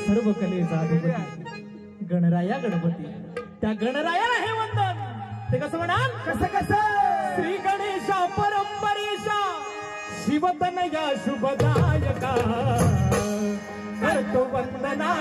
सर्व कलेचा अधिपती गणराया गणपती, त्या गणरायाला हे वंदन. ते कसं म्हणाल? कसं श्री गणेशा परंपरेशा शिवतनया शुभदायका करतो वंदना.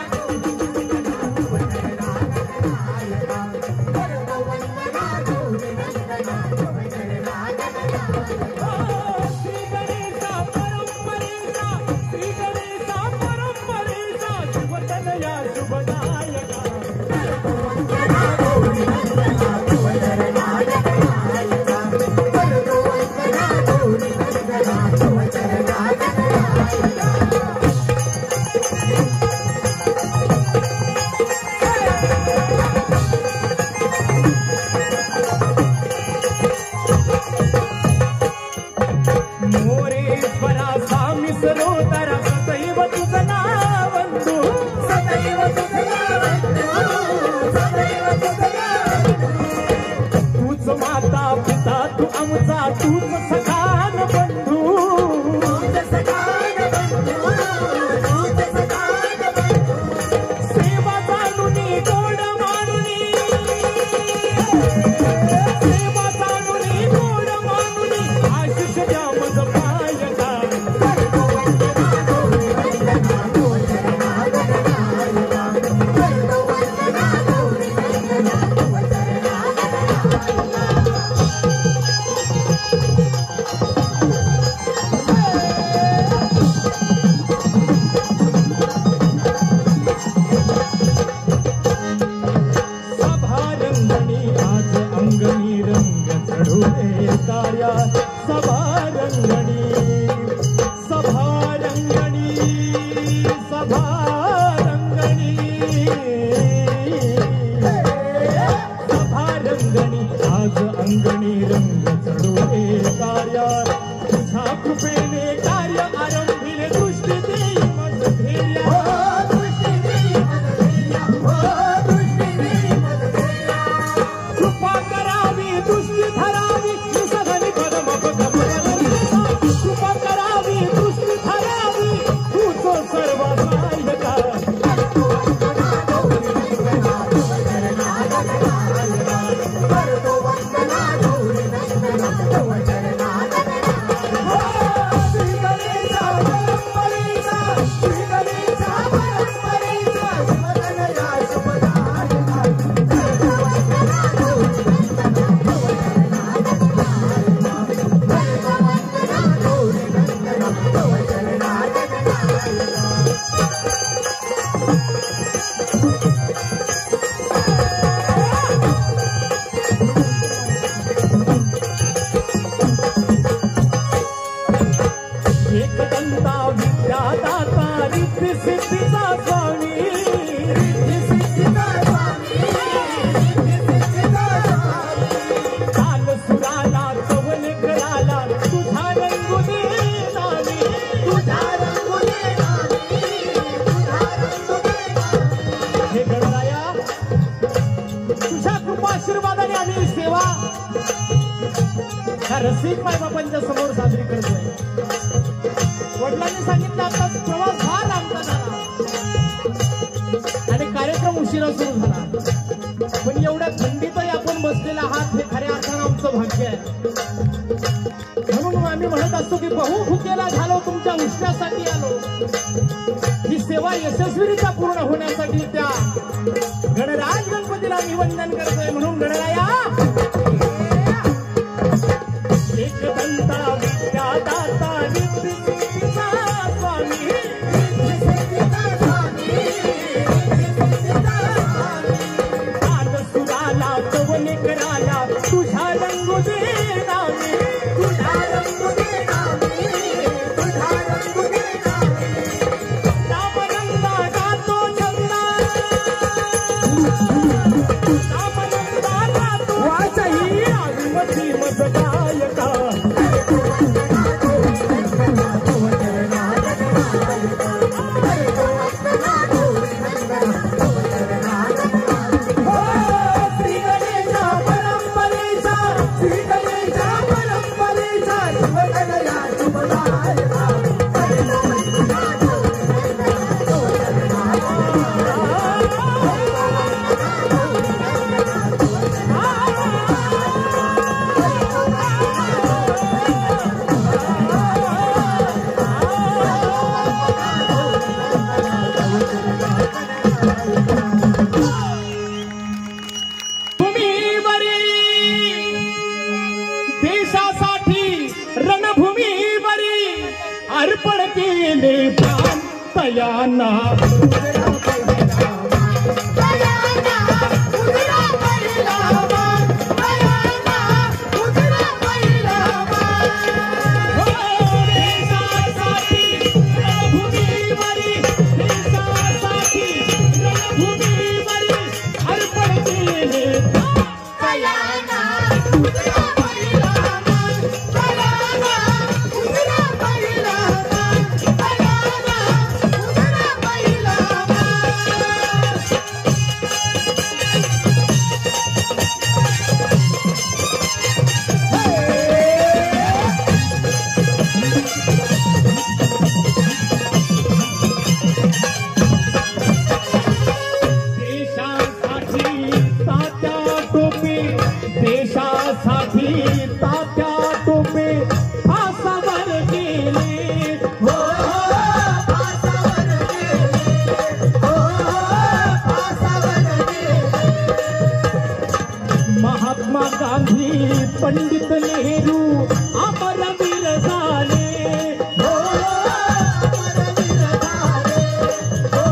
रसिक मायबापांच्या समोर साजरी करतोय. वडिलांनी सांगितलं आता प्रवास फार लांबचा झाला आणि कार्यक्रम उशिरा सुरू झाला, पण एवढ्या थंडीतही आपण बसलेला आहात हे खऱ्या अर्थानं आमचं भाग्य आहे. म्हणून आम्ही म्हणत असतो की बहु भुकेला झालो तुमच्या उष्ण्यासाठी आलो. ही सेवा यशस्वीरित्या पूर्ण होण्यासाठी त्या गणराज गणपतीला मी वंदन करतोय. म्हणून गणराया गेले प्राण तयाना पंडित नेहरू अमरवीर झाले हो अमरवीर झाले हो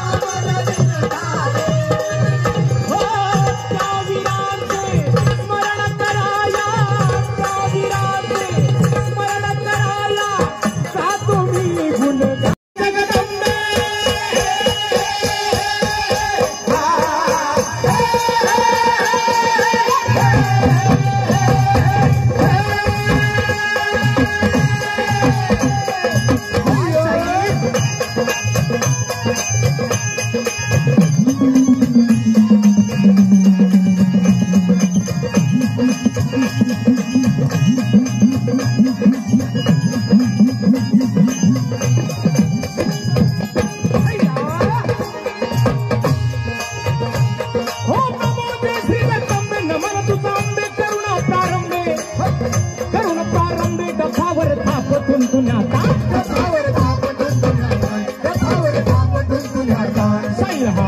अमरवीर झाले हो त्या वीरांचे स्मरण कराया त्या वीरांचे स्मरण कराया का तुम्ही गुणगान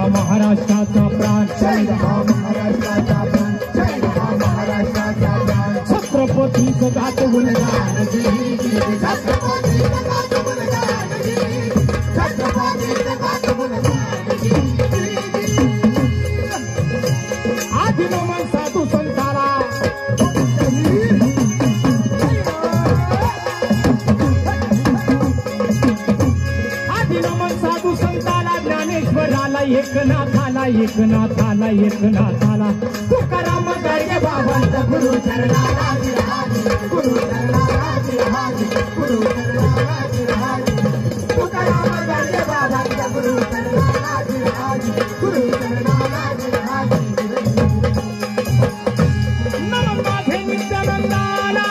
महाराष्ट्राचा प्राण महाराष्ट्राचा प्राण महाराष्ट्राचा प्राण छत्रपतीचं गात गुणगान छत्रपतीचं गात गुणगान छत्रपतीचं गात गुणगान आधी नमन साधू संताला आधी नमन साधू संताला ज्ञानेश्वराला एकनाथाला एकनाथाला एकनाथाला तुकाराम गाडगे बाबांचा गुरु चरणाला गुरु चरणाला गुरु चरणाला तुकाराम गाडगे बाबांचा गुरु चरणाला गुरु चरणाला नमन माझे नित्यानंदाला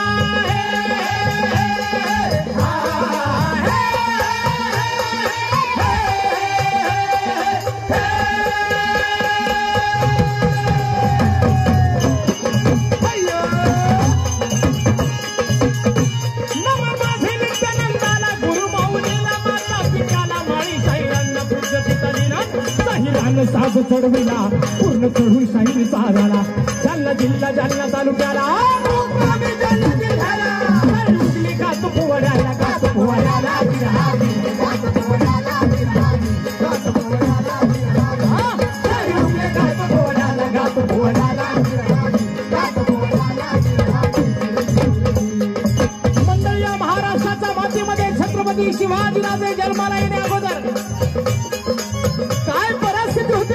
साज चढविला पूर्ण चढून शाहीर साधाला जालना जिल्हा जालना तालुक्याला गात पोवड्याला गात पोवड्याला गात पोवड्याला मंडळ या महाराष्ट्राच्या मातीमध्ये छत्रपती शिवाजीराजे जन्माला येण्या अगोदर काय परिस्थिती होती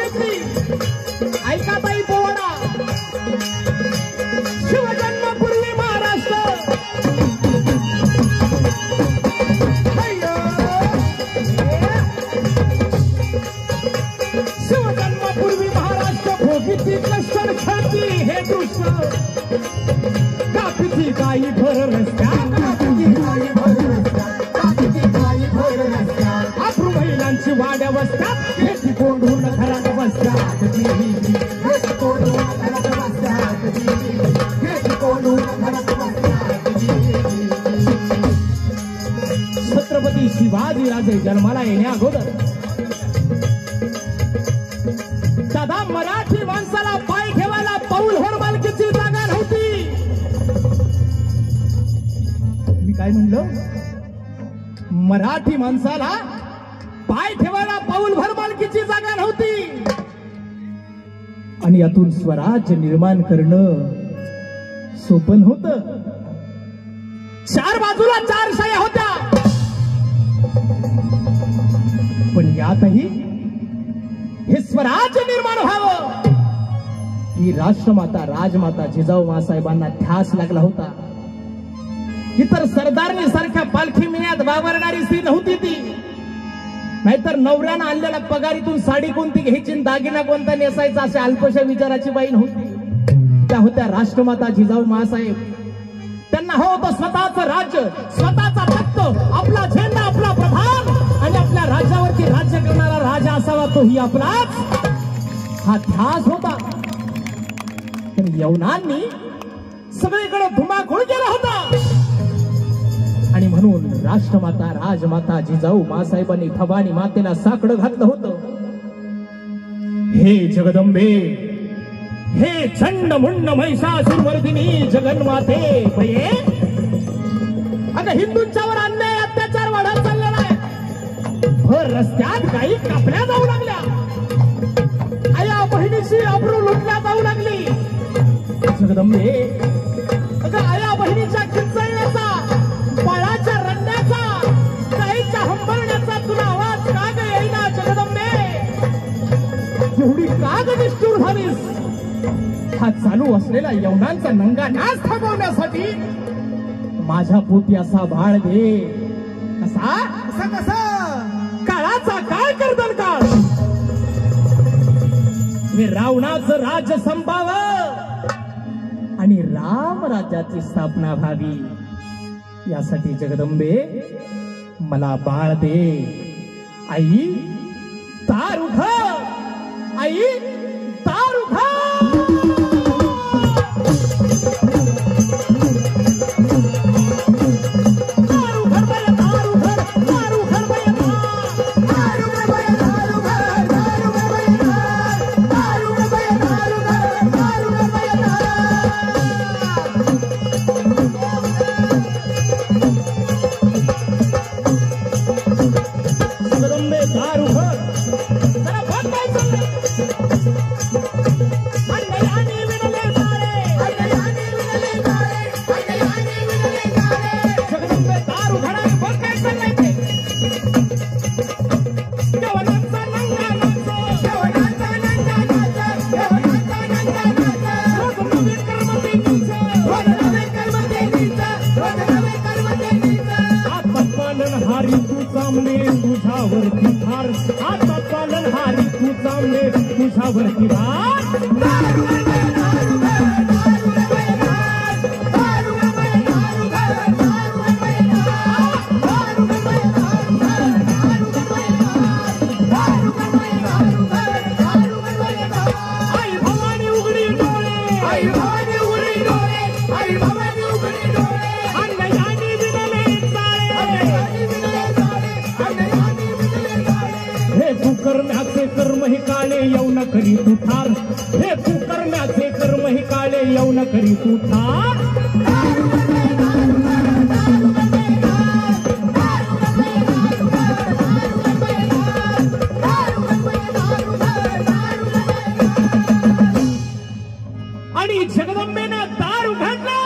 ऐका ताई पोवडा शिवजन्मापूर्वी महाराष्ट्र शिवजन्मापूर्वी महाराष्ट्र भोगीची लक्षण खाती हे दृश्य कापीची काही भर रस्त्या अप्रू महिलांची वाड्या बसतात हेची कोंडून घरात बसतात छत्रपती शिवाजीराजे जन्माला येण्या अगोदर सदा मराठी माणसाला पाय ठेवायला पाऊलभर मालकीची जागा नव्हती. मी काय म्हणलं मराठी माणसाला पाय ठेवायला पाऊलभर मालकीची जागा नव्हती आणि यातून स्वराज्य निर्माण करणं सोपं होतं. चार बाजूला चार शाया होत्या, पण यातही हे स्वराज्य निर्माण व्हावं ही राष्ट्रमाता राजमाता जिजाऊ मासाहेबांना ध्यास लागला होता. इतर सरदारनी सारख्या पालखी मिळण्यात वावरणारी स्त्री नव्हती ती. नाहीतर नवऱ्यानं आणलेल्या पगारीतून साडी कोणती घ्यायची, दागिना कोणता नेसायचा अशा अल्पशा विचाराची बाई नव्हती. त्या होत्या राष्ट्रमाता जिजाऊ मासाहेब. त्यांना हो होतं स्वतःचं राज्य, स्वतःचा तख्त, आपला झेंडा, आपला प्रधान आणि आपल्या राज्यावरती राज्य करणारा राजा असावा तोही आपलाच, हा ध्यास होता. पण यवनांनी सगळीकडे धुमाकूळ केला होता आणि म्हणून राष्ट्रमाता राजमाता जिजाऊ मासाहेबांनी भवानी मातेला साकडं घातलं होतं. हे जगदंबे, हे चंड मुंड महिषासुरमर्दिनी जगन्माते बये, अगं हिंदूंच्यावर अन्याय अत्याचार वाढत चाललेला आहे. भर रस्त्यात गायी कापल्या जाऊ लागल्या, आया बहिणीची अब्रू लुटल्या जाऊ लागली. जगदंबे, अगं आया बहिणीच्या किंचळण्याचा, बाळाच्या रडण्याचा, गाईच्या हंबरण्याचा तुला आवाज का ग येईना जगदंबे? एवढी का ग निष्ठुर झालीस? हा चालू असलेला यवनांचा नंगा नाच थांबवण्यासाठी माझ्या पोटी असा बाळ दे. कसा कसा कसा काळाचा काय करदल काळ, हे रावणाचं राज्य संपावं आणि राम राज्याची स्थापना व्हावी यासाठी जगदंबे मला बाळ दे. आई दार उघड, आई दार उघड. तुझावरती भार, आता पालनहारी तू चांगले तुझावरती भार. आई भवानी उघडी डोळे, आई भवानी उघडी डोळे, आई भवानी उघडी डोळे. अन्नयानी विनले जाळे, हे तू कर्म्याचे कर्म हे काळे येऊन करी तू ठार, हे तू कर्म्याचे कर्म हे काळे येऊन करी तू ठार. आणि जगदंबेनं दार उघडलं.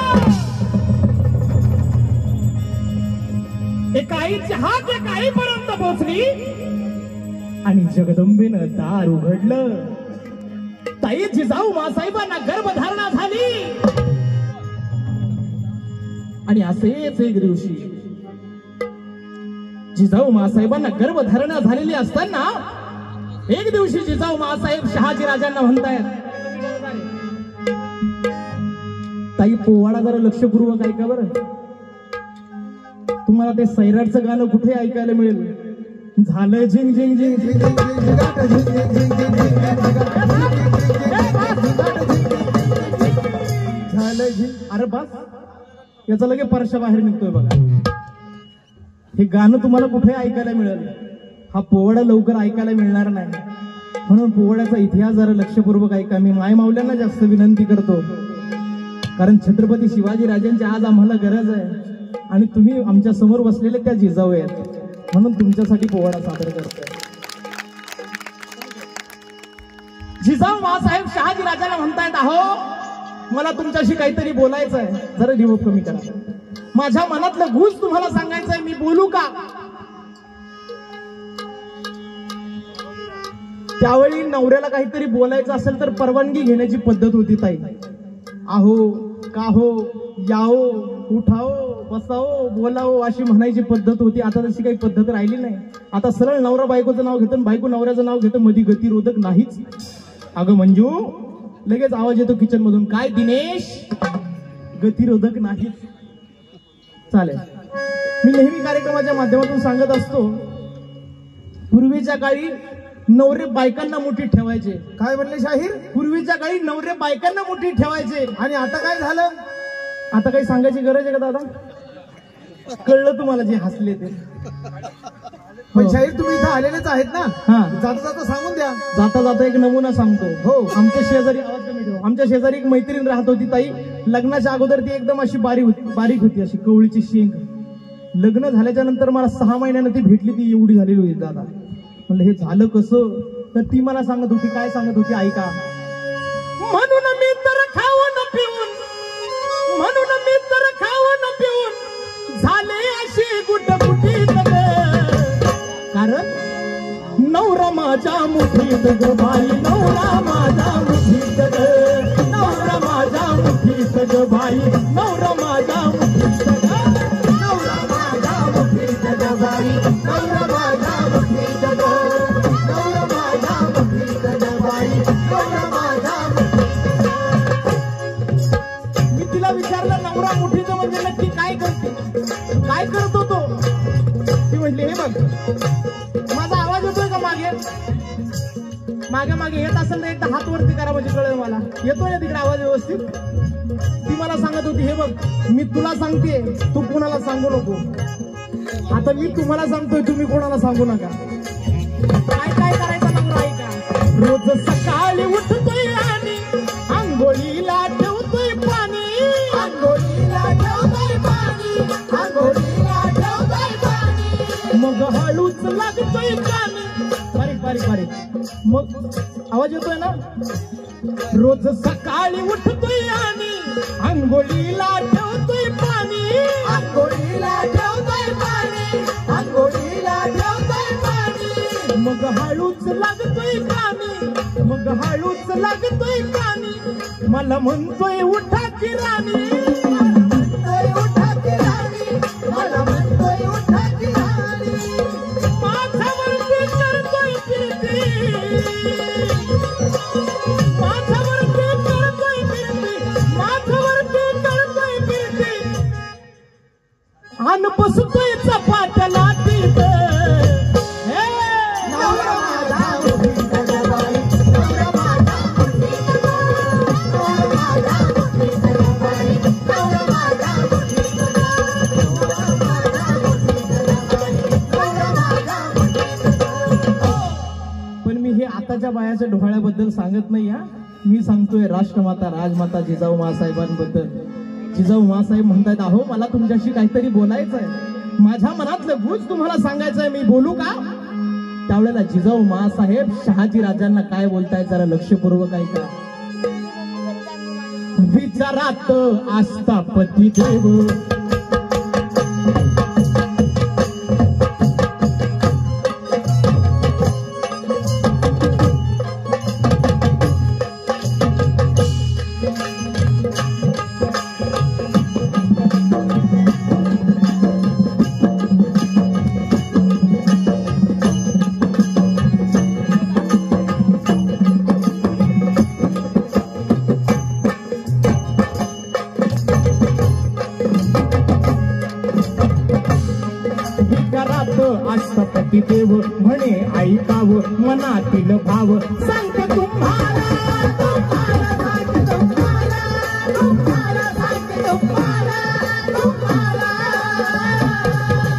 एका आईची हात एका आईपर्यंत पोहोचली आणि जगदंबेनं दार उघडलं. ताई जिजाऊ मासाहेबांना गर्भधारणा झाली आणि असेच एक दिवशी जिजाऊ मासाहेबांना गर्भधारणा झालेली असताना एक दिवशी जिजाऊ मासाहेब शहाजी राजांना म्हणतायत, ताई पोवाडा जरा लक्षपूर्वक ऐका बरं. तुम्हाला ते सैराटचं गाणं कुठे ऐकायला मिळेल? झालं झिंग झिंग झिंग झिंग झालं झिंग. अरे बस, याचा लगे परशा बाहेर निघतोय बघा. हे गाणं तुम्हाला कुठे ऐकायला मिळेल? हा पोवाडा लवकर ऐकायला मिळणार नाही. म्हणून पोवाड्याचा इतिहास जरा लक्षपूर्वक ऐका. मी माय माऊल्यांना जास्त विनंती करतो, कारण छत्रपती शिवाजी राजांची आज आम्हाला गरज आहे आणि तुम्ही आमच्या समोर बसलेले त्या जिजाऊ आहेत. म्हणून तुमच्यासाठी पोवाडा सादर करतोय. जिजाऊ माँसाहेब शहाजी राजाला म्हणतायत, अहो मला तुमच्याशी काहीतरी बोलायचं आहे, जरा रिवोप कमी करा. माझ्या मनातलं गुज तुम्हाला सांगायचंय, मी बोलू का? त्यावेळी नवऱ्याला काहीतरी बोलायचं असेल तर परवानगी घेण्याची पद्धत होती ताई. आहो काहो याओ उठाओ बसाओ बोलाओ अशी म्हणायची पद्धत होती. आता तशी काही पद्धत राहिली नाही. आता सरळ नवरा बायकोचं नाव घेतं, बायको नवऱ्याचं नाव घेतं, मध्ये गतिरोधक नाहीच. अगं मंजू, लगेच आवाज येतो किचन मधून, काय दिनेश? गतिरोधक नाही. चालेल, मी नेहमी कार्यक्रमाच्या माध्यमातून सांगत असतो, पूर्वीच्या काळी नवरे बायकांना मुठीत ठेवायचे. काय म्हणले शाहीर? पूर्वीच्या काळी नवरे बायकांना मुठीत ठेवायचे. आणि आता काय झालं? आता काही सांगायची गरज आहे का दादा? कळलं तुम्हाला जे हसले ते. पण शाहीर तुम्ही इथं आलेलेच आहेत ना? हा, जाता जाता सांगून द्या. जाता जाता एक नमुना सांगतो. हो, आमच्या शेजारी, आवाज कमी ठेवा, आमच्या शेजारी एक मैत्रीण राहत होती ताई. लग्नाच्या अगोदर ती एकदम अशी बारीक होती, अशी कवळीची शेंग. लग्न झाल्याच्या नंतर मला 6 महिन्यानं ती भेटली, ती एवढी झालेली होती दादा. म्हणलं हे झालं कसं? तर ती मला सांगत होती, काय सांगत होती ऐका. म्हणून मी तर खाऊन पिऊन, म्हणून मी तर खाऊन पिऊन झाले अशी गुटगुटीत, कारण नवरा माझ्या मुठीत ग बाई, नवरा माझ्या मुठीत ग, नवरा माझ्या मुठीत ग बाई, नवरा माझ्या मुठीत ग, नवरा माझ्या मुठीत ग बाई, नवरा माझ्या मुठीत ग, नवरा माझ्या मुठीत ग बाई, नवरा माझ्या मुठीत ग. मी तिला विचारलं, नवरा मुठीचं म्हणजे नक्की काय करते, काय करतो तो? ती म्हटली, हे बघ, माझा आवाज येतोय का मागे? मागे मागे येत असेल तर एकदा हात वरती करा म्हणजे कळेल मला. येतोय ना तिकडे आवाज व्यवस्थित? ती मला सांगत होती, हे बघ मी तुला सांगते, तू कोणाला सांगू नको. आता मी तुम्हाला सांगतोय, तुम्ही कोणाला सांगू नका. काय काय करायचं नवरा ऐका. रोज सकाळी उठतोय आणि आंघोळीला ठेवतोय पाणी, आंघोळीला ठेवतोय पाणी, आंघोळीला ठेवतोय पाणी. मग हळूच लागतोय कानी, बारीक बारीक बारीक. मग आवाज येतोय ना? रोज सकाळी उठतोय आणि आंघोळीला ठेवतोय पाणी, आंघोळीला ठेवतोय पाणी, आंघोळीला ठेवतोय पाणी. मग हळूच लागतोय कानी, मग हळूच लागतोय कानी. मला म्हणतोय उठा की राणी, मला म्हणतोय उठा की राणी, मला म्हणतोय उठा की राणी. माझ्यावरती करतोय प्रीती, माझ्यावरती करतोय प्रीती, माझ्यावरती करतोय प्रीती. आन बसतोय चपात्या लाटीत. नवरा माझा मुठीत ग बाई, नवरा माझा मुठीत ग, नवरा माझा मुठीत ग बाई, नवरा माझा मुठीत ग, नवरा माझा मुठीत ग बाई, नवरा माझा मुठीत ग. पण मी हे आताच्या बायाच्या ढोळ्याबद्दल सांगत नाही हा. मी सांगतोय राष्ट्रमाता राजमाता जिजाऊ माँसाहेबांबद्दल. जिजाऊ माँसाहेब म्हणतायत, अहो मला तुमच्याशी काहीतरी बोलायचंय, माझ्या मनातलं गुज तुम्हाला सांगायचंय, मी बोलू का? त्यावेळेला जिजाऊ माँसाहेब शहाजी राजांना काय बोलतायत जरा लक्षपूर्वक ऐका. विचारात आस्था पती देव, अष्टपती देव म्हणे ऐकावं मनातील भाव, सांगते तुम्हाला, तुम्हाला सांगते तुम्हाला, तुम्हाला सांगते तुम्हाला, तुम्हाला.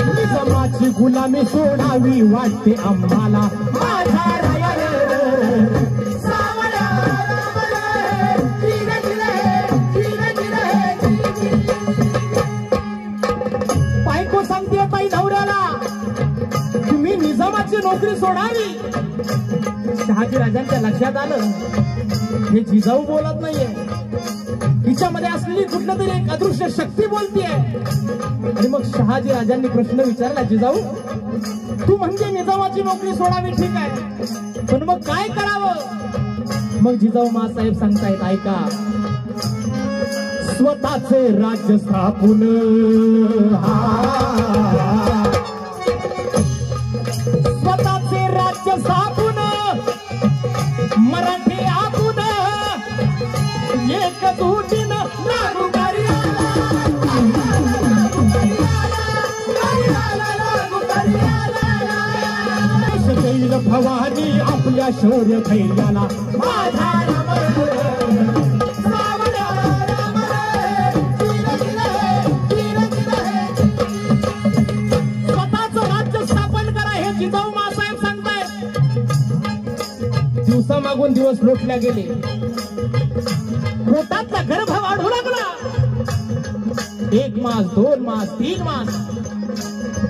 निजामाची गुलामी सोडावी वाटते आम्हाला, माझा बायको सांगते बाई नवऱ्याला, जिजाऊची नोकरी सोडावी. शहाजी राजांच्या लक्षात आलं हे जिजाऊ बोलत नाहीये, हिच्यामध्ये असलेली कुठलं तरी एक अदृश्य शक्ती बोलतीये. आणि मग शहाजी राजांनी प्रश्न विचारला, जिजाऊ तू म्हणजे निजामाची नोकरी सोडावी ठीक आहे, पण मग काय करावं? मग जिजाऊ मासाहेब सांगतायत, ऐका. स्वतःचे राज्य स्थापून, स्वतःचे राज्य स्थापून मराठी आपून एक जुटीनं लागू भवानी आपल्या शौर्य धैर्याला दिवसामागून दिवस लोटल्या गेले, पोटातला गर्भ वाढू लागला. 1 मास 2 मास 3 मास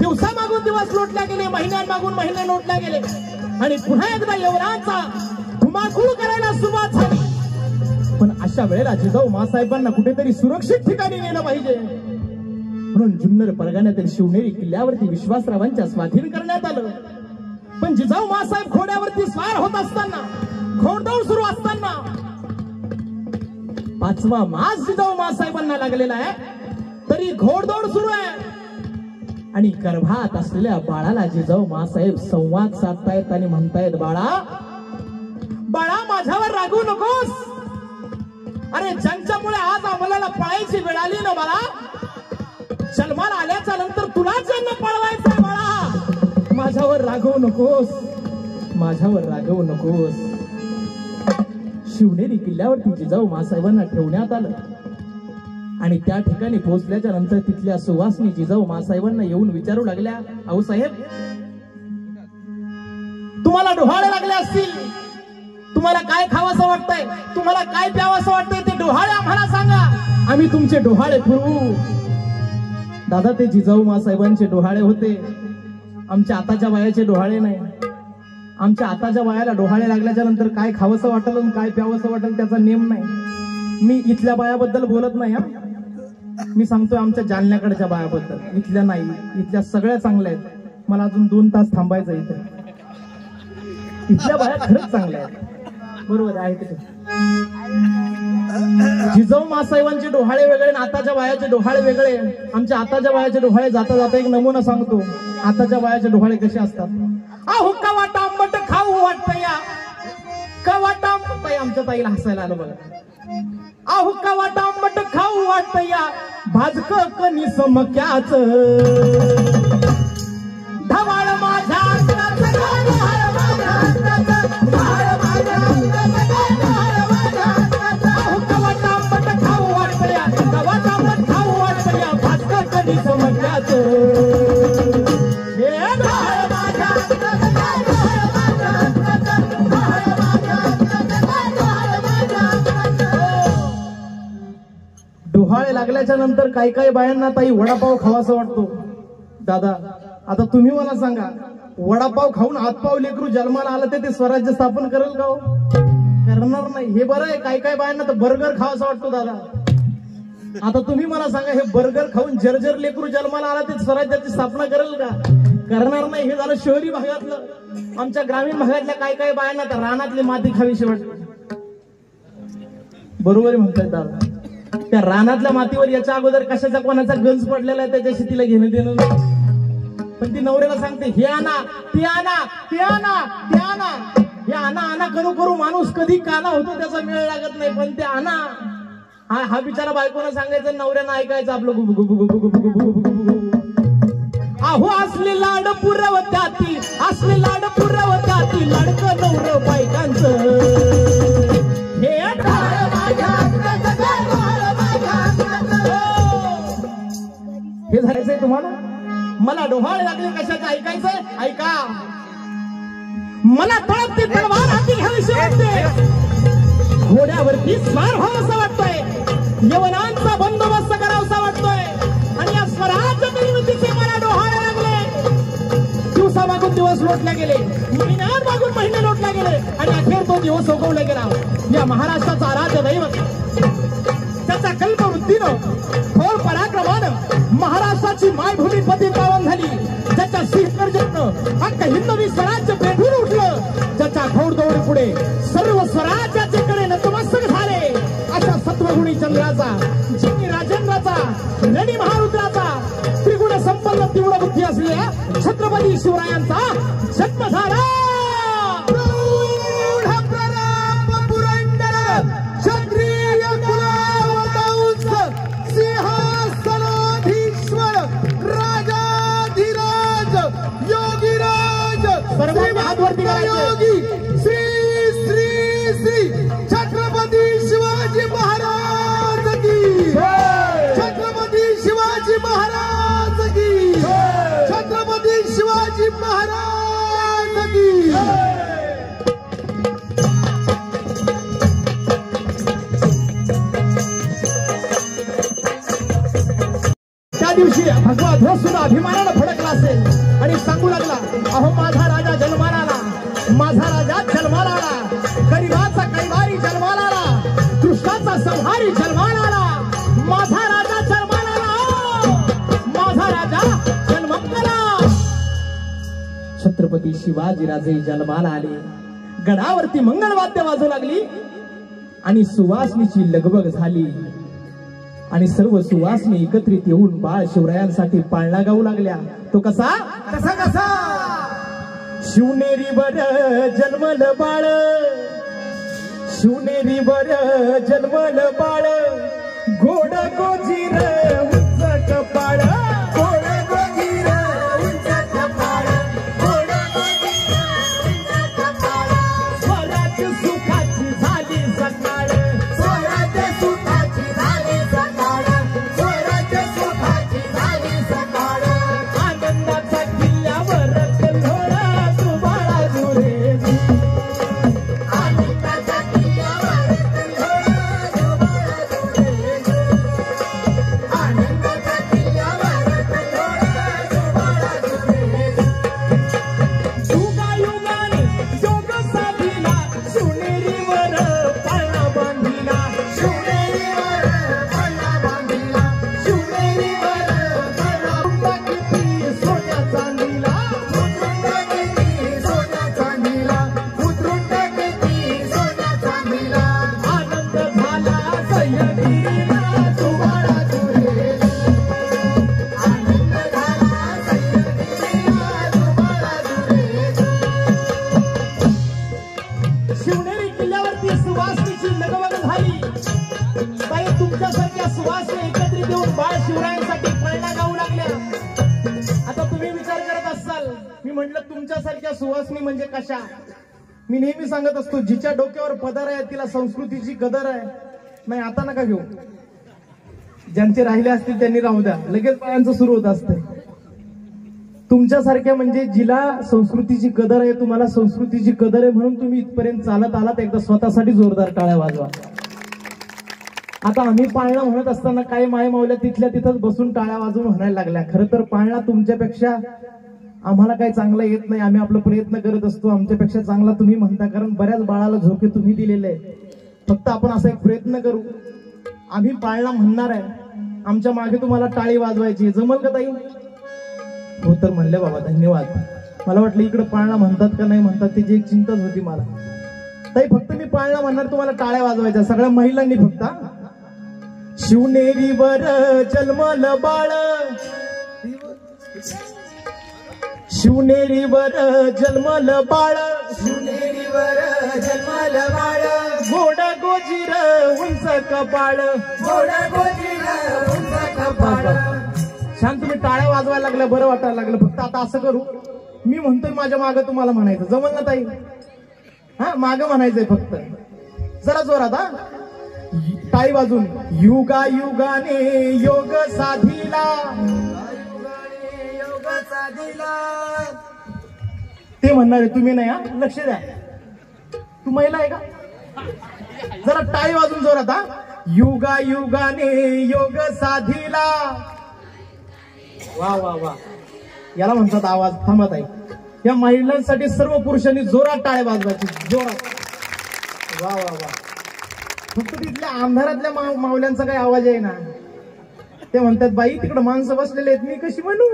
दिवसामागून दिवस लोटल्या गेले, महिन्यांमागून महिने लोटल्या गेले आणि पुन्हा एकदा यवनांचा धुमाकूळ करायला सुरुवात झाली. पण अशा वेळेला जिजाऊ मासाहेबांना कुठेतरी सुरक्षित ठिकाणी नेलं पाहिजे म्हणून जुन्नर परगण्यातील शिवनेरी किल्ल्यावरती विश्वासरावांच्या स्वाधीन करण्यात आलं. पण जिजाऊ मासाहेब घोड्यावरती स्वार होत असताना, घोडदौड सुरू असताना 5वा मास जिजाऊ मासाहेबांना लागलेला आहे, तरी घोडदौड सुरू आहे. आणि गर्भात असलेल्या बाळाला जिजाऊ मासाहेब संवाद साधतायत आणि म्हणतायत, बाळा बाळा माझ्यावर रागू नकोस. अरे ज्यांच्यामुळे आज आम्हाला पळायची वेळ आली ना बाळा, जन्माला आल्याच्या नंतर तुलाच ज्यांना पळवायचंय बाळा, माझ्यावर रागवू नकोस, माझ्यावर रागवू नकोस. शिवनेरी किल्ल्यावरती जिजाऊ मासाहेबांना ठेवण्यात आलं आणि त्या ठिकाणी पोहोचल्याच्या नंतर तिथल्या सुवासनी जिजाऊ मासाहेबांना येऊन विचारू लागल्या, अहो साहेब तुम्हाला डोहाळे लागले असतील, तुम्हाला काय खावंसं वाटतंय, तुम्हाला काय प्यावंसं वाटतंय, ते डोहाळे आम्हाला सांगा, आम्ही तुमचे डोहाळे पुरवू. दादा ते जिजाऊ मासाहेबांचे डोहाळे होते, आमच्या आताच्या वयाचे डोहाळे नाही. आमच्या आताच्या वयाला डोहाळे लागल्याच्या नंतर काय खावंसं वाटलं आणि काय प्यावंसं वाटलं त्याचा नेम नाही. मी इथल्या बायाबद्दल बोलत नाही, मी सांगतोय आमच्या जालन्याकडच्या बायाबद्दल. इथल्या नाही, इथल्या सगळ्या चांगल्या आहेत. मला अजून 2 तास थांबायचं इथे. इथल्या बाया खरंच चांगल्या आहेत, बरोबर आहे तिथे. जिजाऊ मासाहेबांचे डोहाळे वेगळे आणि आताच्या बायाचे डोहाळे वेगळे. आमच्या आताच्या बायाचे डोहाळे जाता जाता एक नमुना सांगतो. आताच्या बायाचे डोहाळे कसे असतात, अहो कवाट आंबट खाऊ वाटतं या, कवाट आंबट. आमच्या ताईला हसायला आलं बघा. अहो कवाट आंबट खाऊ वाटतं या, भाजक कणीस मक्याच ढवाळ माझ्या कवाट आंबट खाऊ वाटतं या, कवाट आंबट खाऊ वाटतं या, भाजक कणीस मक्याच. डोहाळे लागल्याच्या नंतर काही काही बायांना ताई वडापाव खावासा वाटतो. दादा आता तुम्ही मला सांगा, वडापाव खाऊन हातपाव लेकरू जन्माला आलं ते स्वराज्य स्थापन करेल का? करणार नाही. हे बरं आहे, काही काही बायांना तर बर्गर खावासा वाटतो. दादा आता तुम्ही मला सांगा, हे बर्गर खाऊन जर्जर लेकरू जन्माला आला ते स्वराज्याची स्थापना करेल का? करणार नाही. हे झालं शहरी भागातलं. आमच्या ग्रामीण भागातल्या काही काही बायांना तर रानातली माती खावीशी वाटते. बरोबर म्हणतात दादा. त्या रानातल्या मातीवर याच्या अगोदर कशाचा कोणाचा गंज पडलेला आहे त्याच्याशी तिला घेणं देणं नाही. पण ती नवऱ्याला सांगते, हे आणा ते आणा ते आणा ते आणा. हे आणा आणा करू करू माणूस कधी काना होतो त्याचा मेळ लागत नाही. पण ते आणा हा बिचारा बायकोनं सांगायचं, नवऱ्यानं ऐकायचं आपलं गुबु गुबु गुबु गुबु गुबु गुबु गुबु. अहो असले लाड पुरवत्या ती, असले लाड पुरवत्या ती, लाडकं नवर बायकांचं. हे झाल्याचंय तुम्हाला. मला डोहाळे लागले कशाचं ऐकायचंय? ऐका. मला तळपती तलवार हाती घ्यावीशी वाटते, घोड्यावरती स्वार व्हावंसं वाटतोय, यवनांचा बंदोबस्त करावासा वाटतोय आणि या स्वराज्य निर्मितीचे मला डोहाळे लागले. दिवसामागून दिवस लोटल्या गेले, महिन्यात मागून महिने लोटल्या गेले आणि अखेर तो दिवस उगवला गेला. या महाराष्ट्राचा आराध्य दैवत, त्याच्या कल्पवृत्तीनं थोर पराक्रमानं महाराष्ट्राची मायभूमी पती पावन झाली, ज्याच्या सिंहगर्जनेनं अख्ख हिंदवी स्वराज्य पेटून उठलं, ज्याच्या घोडदौडी पुढे सर्व स्वराज्याचे नतमस्तक झाले, अशा सत्वगुणी चंद्राचा, जिनी राजेंद्राचा, रणी महारुद्राचा, त्रिगुण संपन्न तीव्र बुद्धी असलेल्या छत्रपती शिवरायांचा जन्म झाला. सर्वांनी हातवरती योगी श्री श्री श्री छत्रपती शिवाजी महाराज की, छत्रपती शिवाजी महाराज की, छत्रपती शिवाजी महाराज की. त्या दिवशी भगवा ध्वज सुद्धा अभिमानानं फडकला असेल आणि सांगू लागला, अहो माझा राजा जन्माला आला, माझा राजा जन्माला आला, गरीबाचा कैवारी जन्माला आला, दुष्टाचा संहारी जन्माला आला, माझा राजा जन्माला आला, माझा राजा जन्माला आला. छत्रपती शिवाजीराजे जन्माला आले, गडावरती मंगलवाद्य वाजू लागली आणि सुवासनीची लगबग झाली आणि सर्व सुवासनी एकत्रित येऊन बाळ शिवरायांसाठी पाळणा गाऊ लागल्या. तो कसा कसा कसा शिवनेरीवर जन्मल बाळ, शिवनेरीवर जन्मल बाळ, गोड गोजीर उंच कपाळ, गोड गोजीर उंच कपाळ, गोड गोजीर उंच कपाळ, स्वराज्य सुखाची झाली सकाळ, स्वराज्य सुखाची झाली सकाळ, स्वराज्य सुखाची झाली सकाळ, आनंदाचा किल्ल्यावर कल्लोळा सुबाळा जुरे, आनंदाच्या किल्ल्यावर कल्लोळा सुबाळा जुरे, आनंदाच्या किल्ल्यावर कल्लोळा सुबाळा जुरे. युगायुगाने योग साधिला, शिवनेरीवर पाळणा बांधिला, शिवनेरीवर पाळणा बांधिला, शिवनेरीवर पाळणा किती सोन्या चांदीला, उतरून टाकली सोन्या चांदीला, उतरून टाकली सोन्या चांदीला, आनंद झाला सह्याद्रीला सुबाळा जुरे, आनंद झाला सह्याद्रीला सुबाळा जुरे. शिवनेरी किल्ल्यावरती सुवासनीची लगबग झाली. ताई, तुमच्यासारख्या सुवासनी एकत्रित येऊन बाळ शिवरायांसाठी पाळणा गाऊ लागल्या. आता तुम्ही विचार करत असाल, मी म्हटलं तुमच्यासारख्या सुवासनी म्हणजे कशा? मी नेहमी सांगत असतो, जिच्या डोक्यावर पदर आहे तिला संस्कृतीची कदर आहे. नाही, आता नका घेऊ, ज्यांचे राहिले असतील त्यांनी राहू द्या, लगेच बाळांचं सुरू होत असते. तुमच्यासारख्या म्हणजे जिला संस्कृतीची कदर आहे, तुम्हाला संस्कृतीची कदर आहे म्हणून तुम्ही इथपर्यंत चालत आलात. एकदा स्वतःसाठी जोरदार टाळ्या वाजवा. आता आम्ही पाळणा म्हणत असताना काही माय मावल्या तिथल्या तिथंच बसून टाळ्या वाजवून म्हणायला लागल्या. खरं तर पाळणा तुमच्यापेक्षा आम्हाला काही चांगलं येत नाही, आम्ही आपला प्रयत्न करत असतो. आमच्यापेक्षा चांगला तुम्ही म्हणता, कारण बऱ्याच बाळाला झोके तुम्ही दिलेले आहे. फक्त आपण असा एक प्रयत्न करू, आम्ही पाळणा म्हणणार आहे, आमच्या मागे तुम्हाला टाळी वाजवायची. जमल का ताई? हो तर म्हणले बाबा, धन्यवाद. मला वाटलं इकडे पाळणा म्हणतात का नाही म्हणतात त्याची एक चिंताच होती मला. ताई, फक्त मी पाळणा म्हणणार, तुम्हाला टाळ्या वाजवायच्या सगळ्या महिलांनी फक्त. शिवनेरीवर जन्मल बाळ, शिवनेरीवर जन्मल बाळ, शिवनेरीवर जन्मल बाळ, गोड गोजीर उंच कपाळ, गोड गोजीर उंच कपाळ. छान, तुम्ही टाळ्या वाजवायला लागल्या, बरं वाटायला लागलं. फक्त आता असं करू, मी म्हणतोय माझ्या मागं तुम्हाला म्हणायचं. जमल ना ताई? हा, मागं म्हणायचंय फक्त, जरा जोरात. हा, टाळी वाजून. युगा युगाने योग साधिला, योग साधिला. ते म्हणणार आहे, तुम्ही नाही. हा, लक्ष द्या. तू महिला आहे का? जरा टाळी वाजून जोरात. हा, युगा युगाने योग साधिला. वा वा वा, याला म्हणतात आवाज. थांबत आहे. या महिलांसाठी सर्व पुरुषांनी जोरात टाळ्या वाजवायची, जोरात. वा वा वा. फक्त तिथल्या अंधारातल्या मावल्यांचा काही आवाज आहे ना. ते म्हणतात बाई तिकडे माणसं बसलेले आहेत, मी कशी म्हणू.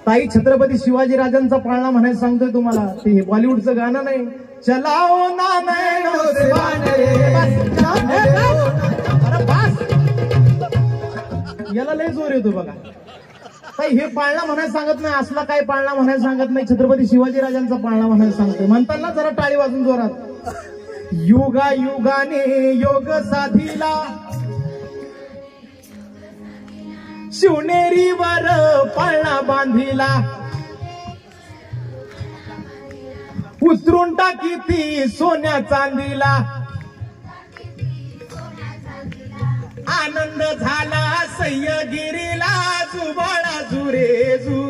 ताई छत्रपती शिवाजी राजांचा पाळणा म्हणायला सांगतोय तुम्हाला. ते बॉलिवूडचं गाणं नाही. चलाओ ना नैनो से बांधे. अरे बस, याला लय जोर येतो बघा. काही हे पाळणा म्हणायला सांगत नाही, असला काय पाळणा म्हणायला सांगत नाही. छत्रपती शिवाजी राजांचा पाळणा म्हणायला सांगतोय. म्हणताना जरा टाळी वाजून जोरात. युगा युगाने योग साधीला शिवनेरीवर पाळणा बांधिला. उतरून टाकी ती सोन्या चांदीला. आनंद झाला सह्यागिरीला जुबाळा जुरेजू.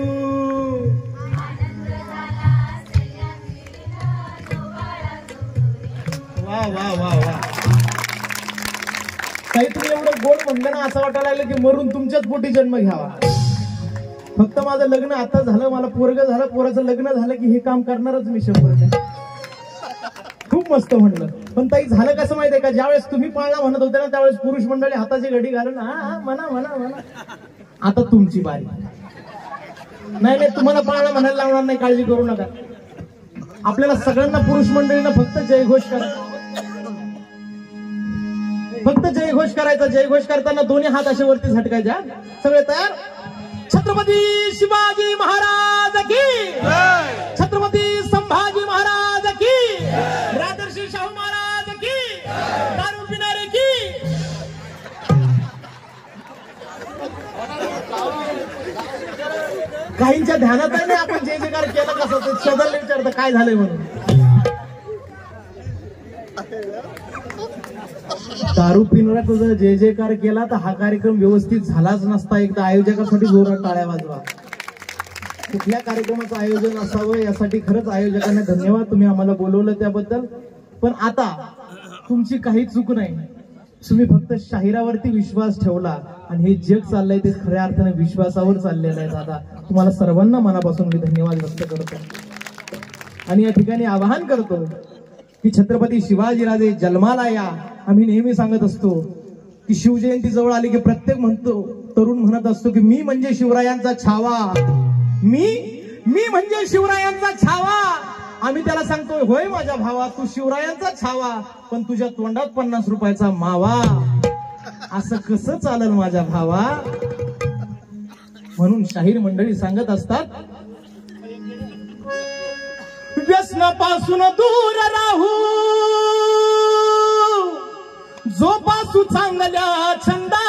वा वा वा वा. काही तुम्ही एवढं गोड म्हणलं ना, असं वाटायला लागलं की मरून तुमच्याच पोटी जन्म घ्यावा. फक्त माझं लग्न आता झालं, मला पोरग झालं, पोराचं लग्न झालं की हे काम करणारच मी 100%. खूप मस्त म्हणलं. पण ताई झालं कसं माहितीये का, ज्यावेळेस तुम्ही पाळणा म्हणत होते ना त्यावेळेस पुरुष मंडळी हाताची घडी घालून हा म्हणा म्हणा म्हणा. आता तुमची बारी. नाही नाही, तुम्हाला पाळणा म्हणायला लावणार नाही, काळजी करू नका. आपल्याला सगळ्यांना पुरुष मंडळींना फक्त जयघोष करायचा, फक्त जयघोष करायचा. जयघोष करताना दोन्ही हात असे वरती झटकायचे. सगळे तयार. छत्रपती शिवाजी महाराज की, छत्रपती संभाजी महाराज की, राजर्षी शाहू महाराज की, दारू पिणारे की. काहींच्या ध्यानात आहे नाही आपण जय जयकार केलं कसं, शोधायला विचारतं काय झालंय म्हणून. दारू पिणारा जर जय जयकार केला तर हा कार्यक्रम व्यवस्थित झालाच नसता. एकदा आयोजकासाठी जोरात टाळ्या वाजवा. कुठल्या कार्यक्रमाचं आयोजन असावं यासाठी खरंच आयोजकांना धन्यवाद, तुम्ही आम्हाला बोलवलं त्याबद्दल. पण आता तुमची काही चूक नाही. तुम्ही फक्त शाहिरावरती विश्वास ठेवला आणि हे जग चाललंय ते खऱ्या अर्थाने विश्वासावर चाललेलं आहे. दादा तुम्हाला सर्वांना मनापासून मी धन्यवाद व्यक्त करतो आणि या ठिकाणी आवाहन करतो की छत्रपती शिवाजीराजे जन्माला या. आम्ही नेहमी सांगत असतो की शिवजयंती जवळ आली की प्रत्येक तरुण म्हणत असतो की मी म्हणजे शिवरायांचा छावा, मी म्हणजे शिवरायांचा छावा. आम्ही त्याला सांगतो होय माझ्या भावा, तू शिवरायांचा छावा पण तुझ्या तोंडात 50 रुपयाचा मावा. असं कसं चालेल माझ्या भावा. म्हणून शाहीर मंडळी सांगत असतात, व्यसनापासून दूर राहू, जोपासू चांगल्या छंदा.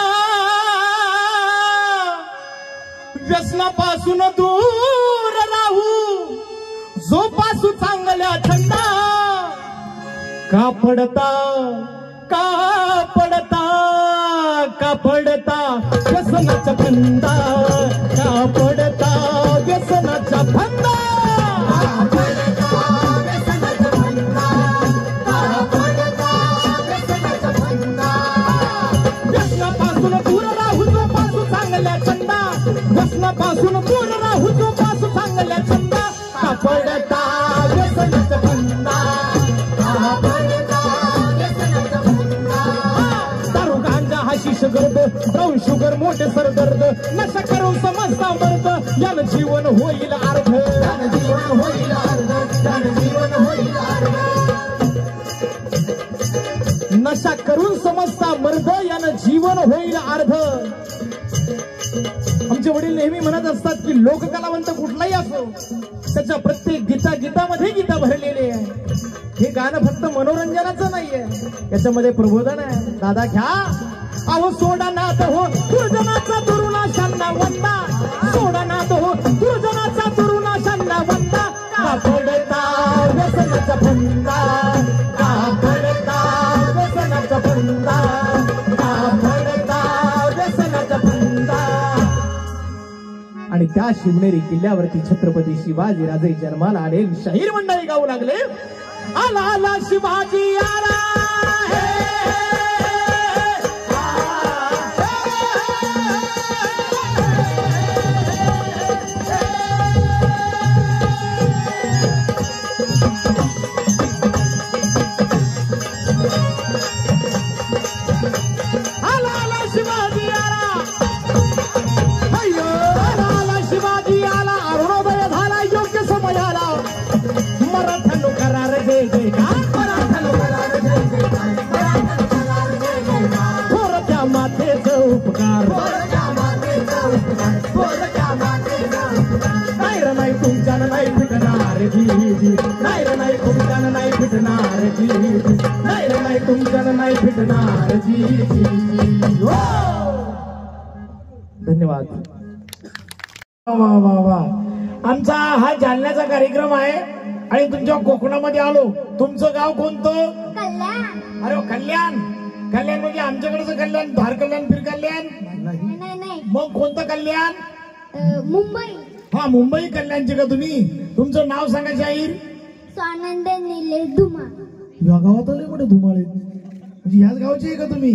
व्यसनापासून दूर राहू, जोपासू चांगल्या छंदा. का पडता व्यसनाचा फंदा, का पडता व्यसनाचा फंदा. व्यसनापासून दूर राहू, जोपासू चांगल्या छंदा. व्यसनापासून दूर राहू, जोपासू चांगल्या छंदा. का पडता व्यसनाचा फंदा, का पडता व्यसनाचा फंदा. दारू गांजा हाशिश गर्द, ब्राऊन शुगर मोठे सरदर्द. नशा करून समजता मर्द, यानं जीवन होईल अर्ध, यानं जीवन होईल अर्ध, यानं जीवन होईल अर्ध. नशा करून समजता मर्द, यानं जीवन होईल अर्ध. आमचे वडील नेहमी म्हणत असतात की लोककलावंत कुठलाही असो त्याच्या प्रत्येक गीतामध्ये गीता भरलेली आहे. हे गाणं फक्त मनोरंजनाचं नाहीये, याच्यामध्ये प्रबोधन आहे. दादा घ्या. अहो सोडा नाथ हो दुर्जनाचा तरुणाशांना वंदा, सोडा नाथ हो दुर्जनाचा तरुणाशांना वंदा. का पडता व्यसनाचा फंदा, का पडता व्यसनाचा फंदा, का पडता व्यसनाचा फंदा. आणि त्या शिवनेरी किल्ल्यावरती छत्रपती शिवाजीराजे जन्माला आले. शाहीर मंडळी गाऊ लागले, आला आला शिवाजी आला, मातेचं उपकार नाही रे नाही तुमच्यानं नाही फिटणार जी नाही रे नाही तुमच्यानं नाही फिटणार जी नाही रे नाही तुमच्यानं नाही फिटणार जी धन्यवाद. वा वा वा. आमचा हा जालन्याचा कार्यक्रम आहे आणि तुमच्या कोकणामध्ये आलो. तुमचं गाव कोणतं? कल्याण. अरे कल्याण. कल्याण म्हणजे आमच्याकडचं कल्याण, धार कल्याण, फिर कल्याण नाही. मग कोणतं कल्याण? मुंबई. हा मुंबई कल्याणचे का तुम्ही? तुमचं नाव सांगा शाहीर. स्वानंद निलेश धुमाळ. या गावात आले कुठे धुमाळे म्हणजे याच गावचे आहे का तुम्ही?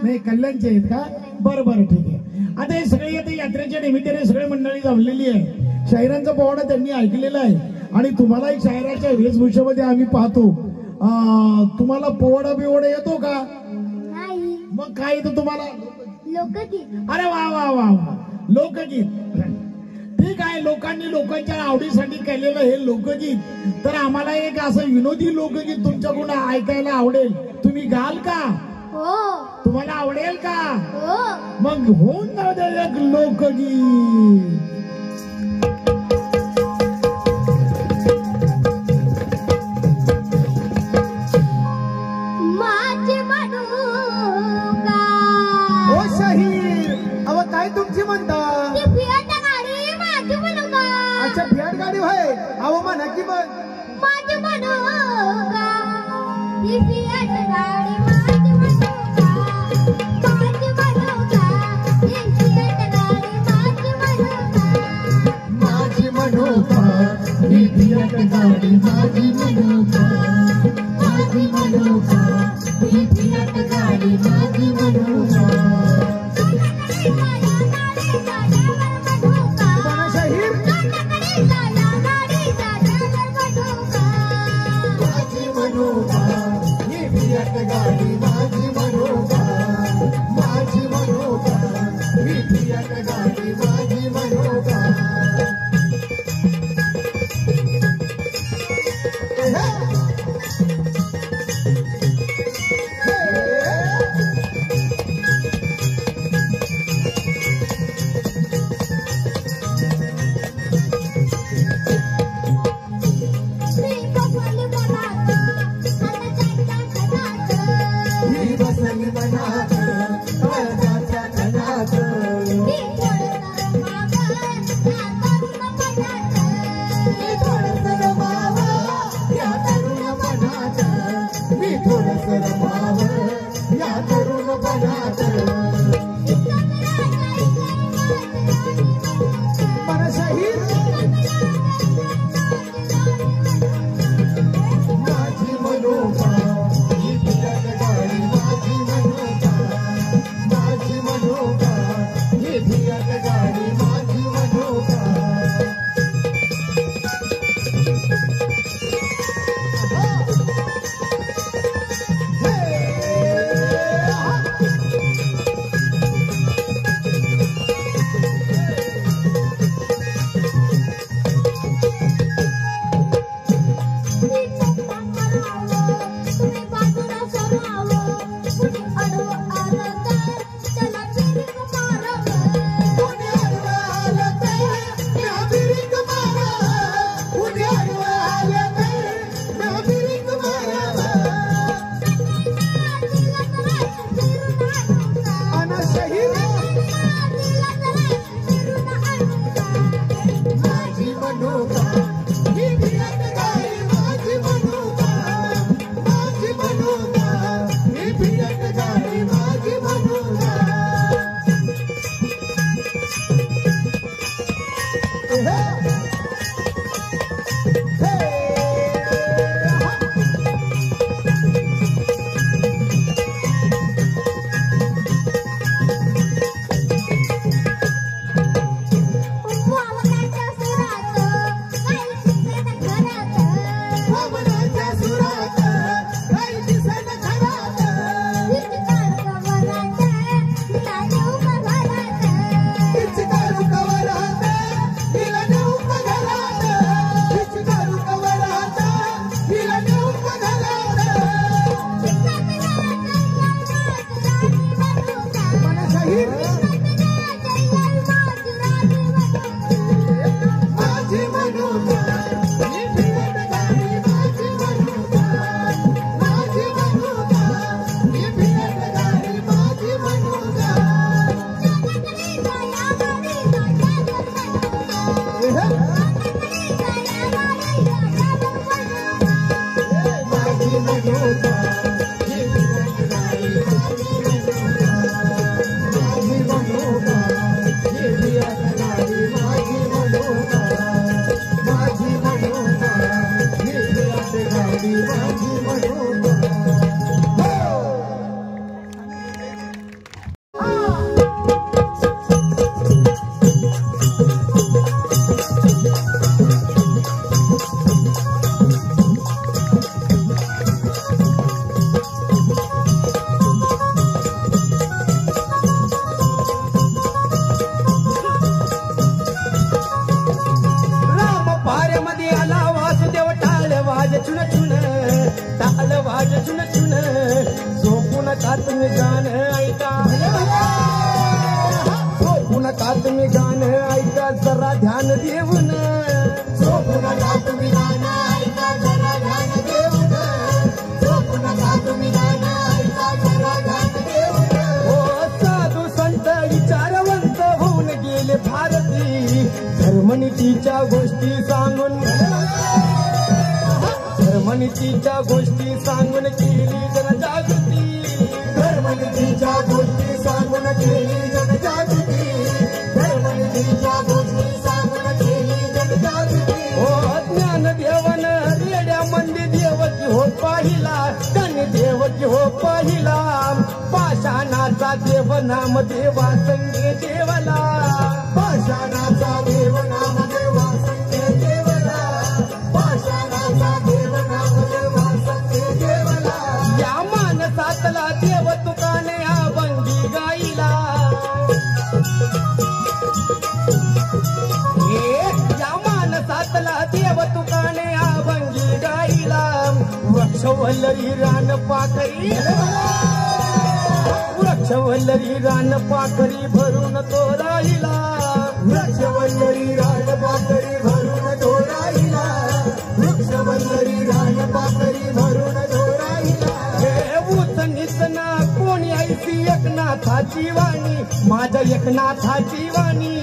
नाही कल्याणचे आहेत का? बरं बरं ठीक आहे. आता हे सगळे आता यात्रेच्या निमित्ताने सगळे मंडळी जमलेली आहे. शाहिरांचा पोवाडा त्यांनी ऐकलेला आहे आणि तुम्हाला एक शाहिराच्या वेशभूषेमध्ये आम्ही पाहतो. तुम्हाला पोवाडा बिवाडा येतो का? नाही. मग काय येतं तुम्हाला? लोकगीत. अरे वा वा वा वा. लोकगीत ठीक आहे. लोकांनी लोकांच्या आवडीसाठी केलेलं हे लोकगीत. तर आम्हाला एक असं विनोदी लोकगीत तुमच्याकडून ऐकायला आवडेल. तुम्ही गाल का? हो. तुम्हाला आवडेल का? हो. मग होऊन जाऊ दे एक लोकगीत. माझे मनुका. हो शाहीर. अव काय तुमची म्हणता? ती फियाट गाडी माझी मनुका. अच्छा फियाट गाडी होय. अव म्हणा की मग. माझी मनुका. ती फियाट गाडी माझी मनुका. माझी मनुका. ती फियाट गाडी माझी मनुका. माझी मनोका ही फियाट गाडी माझी मनोका माझी मनोका ही फियाट गाडी माझी मनोका. म्हणा शाहीर. माझी मनोका ही फियाट गाडी माझी मनोका माझी मनोका ही फियाट गाडी माझी मनोका. ही बसली मनात काळजाच्या माझी मनोका ही फिरत गाडी माझी मनोका माझी मनोका ही फिरत गाडी माझी मनोका माझी मनोका ही फिरत गाडी माझी मनोका ही फिरत गाडी माझी मनोका माझी मनोका ही फिरत गाडी माझी मनोका राम पाऱ्यामध्ये आला वासुदेव टाळ वाज चुन चुन टाळ वाज चुन चुन झोपून का तुम्ही गाणं ऐका झोपून का तुम्ही गाणं ऐका जरा ध्यान देऊन झोपून का तुम्ही गाणं ऐका जरा ध्यान देऊन झोपून का तुम्ही गाणं ऐका जरा ध्यान देऊन ओ साधू संत विचारवंत होऊन गेले भारती धर्मनीतीच्या गोष्टी सांगून धर्मनीतीच्या गोष्टी सांगून केली जनजागृती धर्मनीतीच्या गोष्टी सांगून केली जनजागृती धर्मनीतीच्या गोष्टी सांगून केली जनजागृती ओ ज्ञान देवन रेड्या मंदी देवकी हो पाहिला त्यांनी देवकी हो पाहिला पाषाणाचा देव नाम देवा संगे देवला पाषाणाचा देव नाम देवा संगे देवला पाषाणाचा देव नाम देवा संगे देवला या मानसातला देव तुकाने अभंगी गाईला हे या मानसातला देव तुकाने अभंगी गाईला वृक्षवल्लरी रान पाकरी वृक्षवल्लरी रान पाकरी भरून तो राहिला वृक्षवल्लरी रानपाकरी भरून धोराईला वृक्षवल्लरी रानपाकरी भरून धोराईला हे ऊस नितना कोणी ऐसी एकनाथाची वाणी माझ्या एकनाथाची वाणी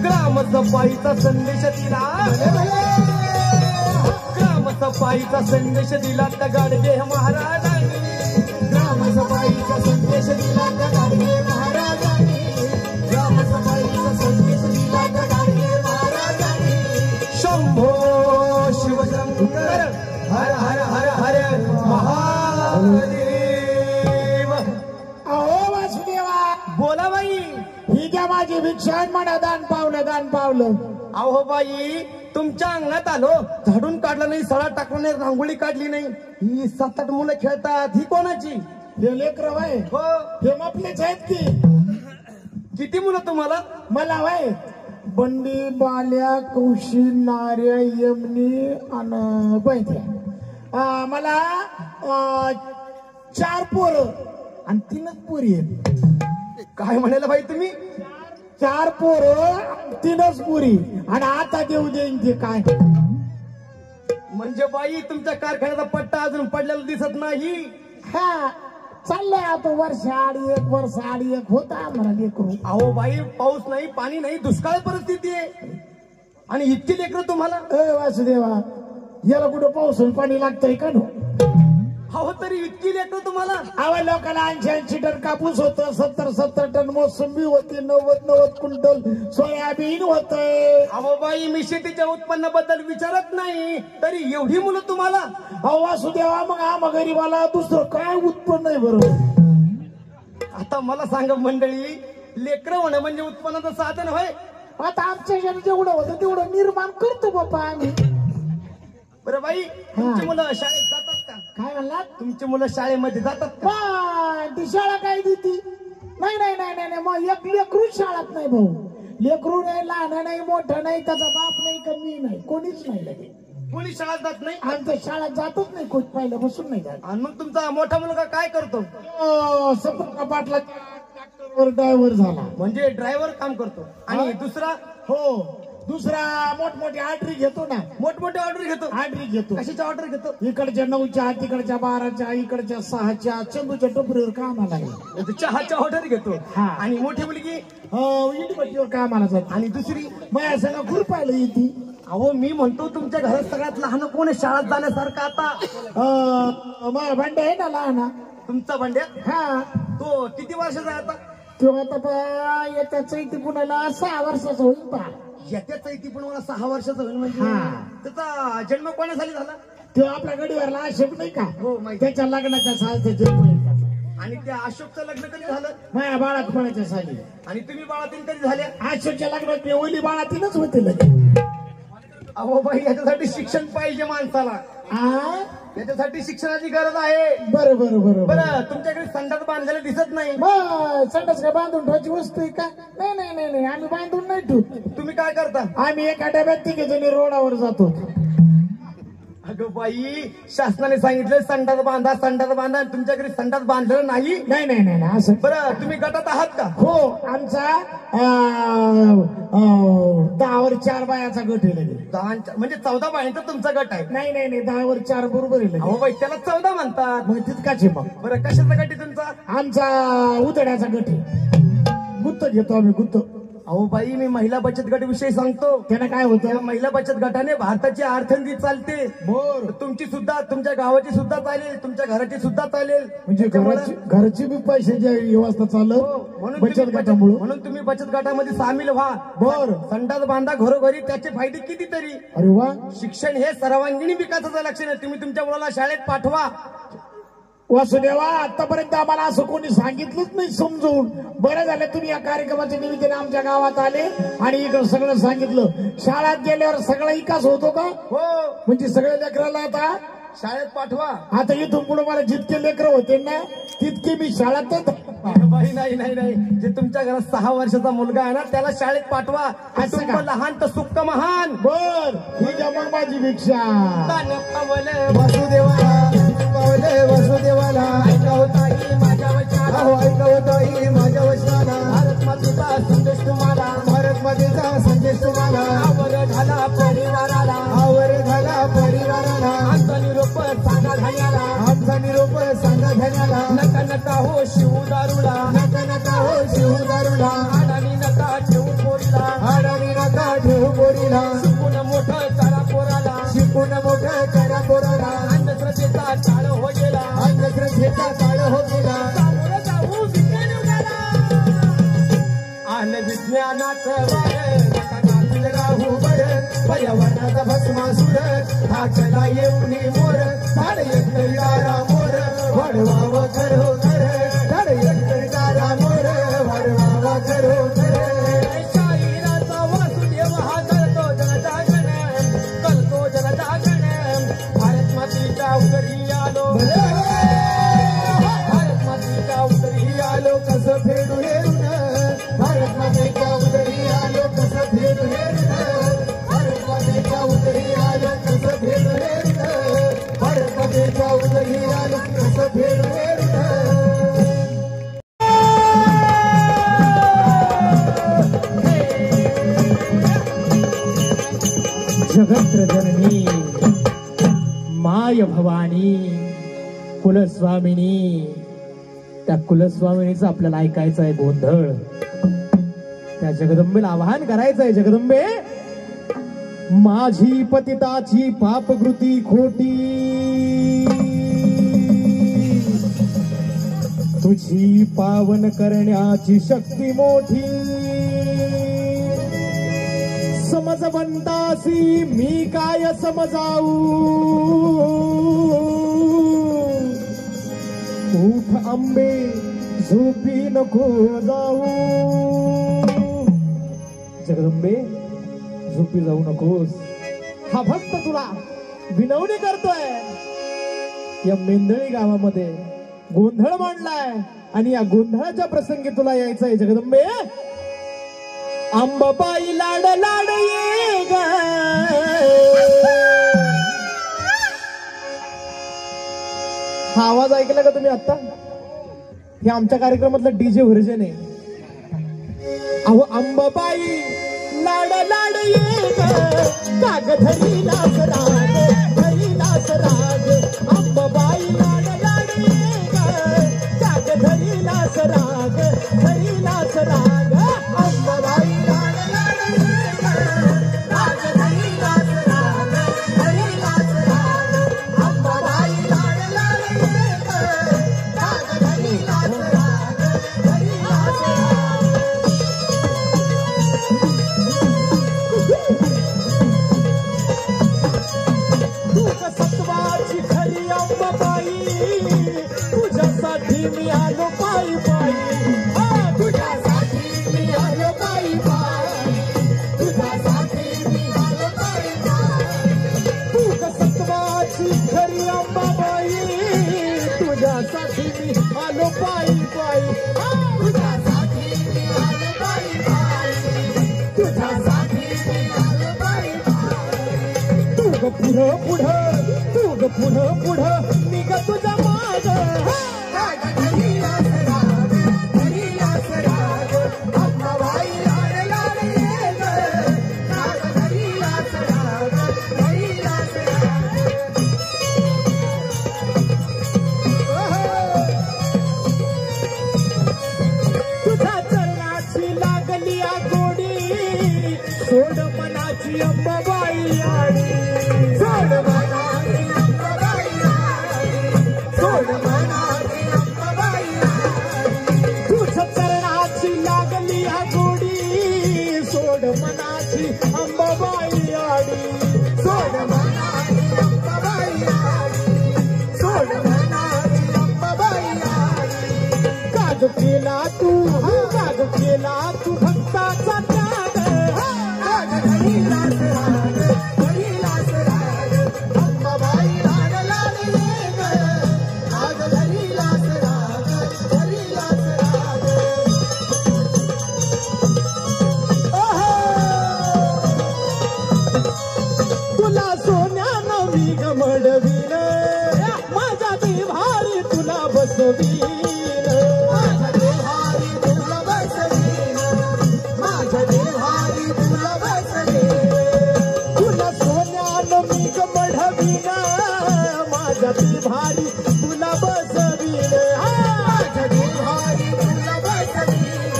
ग्रामसफाईचा संदेश दिला ग्रामसफाईचा संदेश दिला त्या गाडगे महाराजांनी ग्रामसफाईचा संदेश दिला त्या गाडगे महाराजांनी ग्रामसफाईचा संदेश दिला त्या गाडगे महाराजांनी शंभो शिवशंकर हर हर हर हर महादेव अहो वासुदेवा बोला बाई ही ज्या माझी भिक्षा म्हणा दान पावलं अहो बाई तुमच्या अंगणात आलो झाडून काढलं नाही सळा टाकला नाही रांगोळी काढली नाही ही 7-8 मुलं खेळतात ही कोणाची हे लेकर वय हो हे आपलेच आहेत की किती मुलं तुम्हाला मला वय बंडी बाल्या कौशी नार्या यमनी आणि बैठ्या मला 4 पोरं आणि 3च पोरी आहेत काय म्हणाला बाई तुम्ही 4 पोरं 3च पोरी आणि आता देऊ देईन ते काय म्हणजे बाई तुमच्या कारखान्याचा पट्टा अजून पडलेला दिसत नाही हा चाललंय आता वर्ष आडी एक होता आम्हाला लेकरू अहो बाई पाऊस नाही पाणी नाही दुष्काळ परिस्थिती आहे आणि इतकी लेकरं तुम्हाला वासुदेवा याला कुठं पाऊस आणि पाणी लागतंय का नो अहो तरी इतकी लेकरं तुम्हाला आवा लोकांना 80 टन कापूस होत 70 टन मोसंबी होती 90 क्विंटल सोयाबीन होतंय अहो बाई मी शेतीच्या उत्पन्नाबद्दल विचारत नाही तरी एवढी मुलं तुम्हाला अहो वासुदेवा मग आम्हा गरीबाला दुसरं काय उत्पन्न आहे बरोबर आता मला सांगा मंडळी लेकरं होणं म्हणजे उत्पन्नाचं साधन होय आता आमच्या जण जेवढं होतं तेवढं निर्माण करतो बाप्पा आम्ही बरं बाई तुमची मुलं शाळेत जातात का काय म्हणला तुमची मुलं शाळेमध्ये जातात का ती शाळा काय देती नाही मग एक लेकरू शाळात नाही भाऊ लेकरू नाही लहान नाही मोठं नाही त्याचा बाप नाही कमी नाही कोणीच नाही लगे कोणी शाळेत जात नाही आमच्या शाळेत जातच नाही कोच पहिल्यापासून नाही जात आणि मग तुमचा मोठा मुलगा काय करतो सपन कपाटला ड्रायव्हर झाला. म्हणजे ड्रायव्हर काम करतो. आणि दुसरा? हो, दुसरा मोठमोठी ऑर्डर घेतो ना. मोठमोठे ऑर्डर घेतो. ऑर्डर घेतो. कशाच्या ऑर्डर घेतो? इकडच्या 9च्या, तिकडच्या 12च्या, इकडच्या 6च्या चंदूच्या टोपरीवर कामाला आहे. चहाच्या ऑर्डर घेतो. हा. आणि मोठी मुलगी? इडपट्टीवर कामाला जाते. आणि दुसरी? माझ्या सगळं खुरपायला येते. अहो मी म्हणतो तुमच्या घरात सगळ्यात लहान कोण आहे शाळेत जाण्यासारखं आता? माझा भांडे आहे ना लहान. तुमचा भांड्या? हा. तो किती वर्षाचा आहे आता? तो आता येत्या चैती पुण्याला 6 वर्षाचा होईल पा. येत्या चैती पण मला 6 वर्षाचा होईल म्हणजे? हा. त्याचा जन्म कोणासाठी झाला? तो आपल्या गडीवरला अशोक नाही का? हो माहिती. त्याच्या लग्नाच्या सालचा जन्म आहे त्याचा. आणि त्या अशोकचं लग्न कधी झालं? माझ्या बाळातपणाच्या साली. आणि तुम्ही बाळातीन कधी झाल्या? अशोकच्या लग्नात मी ओली बाळातीनच होते लगे. अहो बाई याच्यासाठी शिक्षण पाहिजे माणसाला. त्याच्यासाठी शिक्षणाची गरज आहे. बरं बरं बरं बरं तुमच्याकडे संडास बांधलेला दिसत नाही. मग संडास काय बांधून ठेवायची वस्तू आहे का? नाही नाही नाही नाही, आम्ही बांधून नाही ठेवत. तुम्ही काय करता? आम्ही एका डब्यात 3 जणी रोडावर जातो. अगं बाई शासनाने सांगितलं संडास बांधा, संडास बांधा. तुमच्याकडे संडास बांधलेलं नाही? नाही नाही नाही नाही असं. बरं तुम्ही गटात आहात का? हो, आमचा 10 वर 4 बायाचा गट आहे लगे. 10 म्हणजे 14 बायांचा तुमचा गट आहे? नाही नाही नाही, 10 वर 4 बरोबर आहे लगे. अहो बाई त्याला 14 म्हणतात. मग तितकाच आहे मग. बरं कशाचा गट आहे तुमचा? आमचा उतड्याचा गट आहे. गुत्त घेतो आम्ही, गुत्त. अहो बाई मी महिला बचत गट विषयी सांगतो. त्यानं काय होतं? या महिला बचत गटाने भारताची अर्थनीती चालते. बर. तुमची सुद्धा, तुमच्या गावाची सुद्धा चालेल, तुमच्या घराची सुद्धा चालेल. म्हणजे घरची बी पैशाची व्यवस्था चालत म्हणून बचत तुम्ही गटामुळे. म्हणून तुम्ही बचत गटामध्ये सामील व्हा. बर. संडास बांधा घरोघरी, त्याचे फायदे कितीतरी. अरे वा. शिक्षण हे सर्वांगीण विकासाचं लक्षण आहे. तुम्ही तुमच्या मुलाला शाळेत पाठवा. वासुदेवा, आतापर्यंत आम्हाला असं कोणी सांगितलंच नाही समजून. बरं झालं तुम्ही या कार्यक्रमाच्या निमित्ताने आमच्या गावात आले आणि इकडं सगळं सांगितलं. शाळेत गेल्यावर सगळा विकास होतो का? हो. म्हणजे सगळ्या लेकराला आता शाळेत पाठवा. आता इथून पुढे मला जितके लेकर होते ना तितके मी शाळेत. बाई नाही नाही नाही, जे तुमच्या घरात 6 वर्षाचा मुलगा आहे ना त्याला शाळेत पाठवा. असं कुटुंब का? लहान तर सुख महान. बर, ही द्या मग माझी भिक्षा. वासुदेवाला पावले वसुदेवाला ऐकवताही माझ्या वचनाला. अहो ऐकवताही माझ्या वचनाला. भारत मातेचा संदेश तुम्हाला, भारत मातेचा संदेश तुम्हाला. आवर झाला परिवाराला, आवर झाला परिवाराला. आमचा निरोप सांगा धन्याला, आमचा निरोप सांगा धन्याला. नका नका हो शिव दारुला, नका नका हो शिव दारुला. आडाणी नका ठेवू पोरीला, आडाणी नका ठेवू पोरीला. शिकून मोठं करा पोराला, शिकून मोठं करा पोराला. अंधश्रद्धेचा काळ हो गेला, अंधश्रद्धेचा काळ हो गेला. सामोरं जाऊ विज्ञान युगाला. आलं विज्ञानाचं वारं, नका गाफील राहू बरं. पर्यावरणाचा भस्मासुर ठाकला येऊन मोर. झाड एकतरी गारा मोर, वाढवावं खरोखर. झाड एकतरी गारा मोर, वाढवावं खरोखर. शाहिराचा वासुदेव हा करतो जनजागरण, करतो जनजागरण. भारत मातेच्या उदरी आलो, भारत मातेच्या उदरी आलो कसं फेडू हे ऋण. भारत मातेच्या उदरी आलो कसं फेडू हे ऋण. भारत मातेच्या उदरी आलो कसं फेडू हे ऋण. भारत मातेच्या उदरी आलो कसं फेडू हे ऋण. जगत्रजननी माय भवानी कुलस्वामिनी. त्या कुलस्वामिनीचं आपल्याला ऐकायचं आहे गोंधळ. त्या जगदंबेला आवाहन करायचं आहे. जगदंबे, माझी पतिताची पापकृती खोटी, तुझी पावन करण्याची शक्ती मोठी. समजवंतासी मी काय समजाऊ, उठ आंबे झोपी नको जाऊ. जगदंबे, झोपी जाऊ नकोस. हा भक्त तुला विनवणी करतोय. या मेंदळी गावामध्ये गोंधळ मांडलाय आणि या गोंधळाच्या प्रसंगी तुला यायचंय. जगदंबे, अंबाबाई लाड लाड ये ग. हा आवाज ऐकला का तुम्ही आता? हे आमच्या कार्यक्रमातलं डीजे व्हर्जन आहे. अहो अंबाबाई लाड लाड ये काग धरीलास राग धरीलास राग अंबाबाई लाड लाड ये काग धरीलास राग धरीलास राग अंबाबाई लाड लाड ये काग धरीलास राग धरीलास राग अंबाबाई लाड लाड ये काग धरीलास राग धरीलास राग सत्वाची खरी अंबाबाई तुझ्यासाठी मी आलो पायी पायी तुझ्यासाठी मी आलो पायी पायी तुझ्यासाठी मी आलो पायी पायी तुझ सत्वाची खरी अंबाबाई तुझ्यासाठी मी आलो पायी पायी तुझ्यासाठी मी आलो पायी पायी तुझ्यासाठी मी आलो पायी पायी तू ग पुढं पुढं तू ग पुढं पुढं निघ तुझ्या माग धरीलास राग धरीलास राग अंबाबाई लाड लाड ये राग धरीलास राग धरीलास राग तुझ्या चरणाची लागली आ गोडी सोड मनाची अंबाबाई आडी सोड मनाची अंबाबाई आडी सोड मनाची अंबाबाई आडी तुझ्या चरणाची लागली आ गोडी सोड मनाची अंबाबाई आडी सोड मनाची अंबाबाई आडी सोड मनाची अंबाबाई आडी काग केला तू भक्ताचा त्याग काग धरीलास राग धरीलास राग अंबाबाई लाड लाड ये काग धरीलास राग धरीलास राग तुला सोन्यानं मी गमडवीन माझ्या देवारी तुला बसवीन माझ्या देवारी तुला बसवीन माझ्या देवारी तुला बसवीन तुला सोन्यानं मी गमडवीन माझ्या देवारी तुला बसवीन माझ्या देवारी तुला बसवीन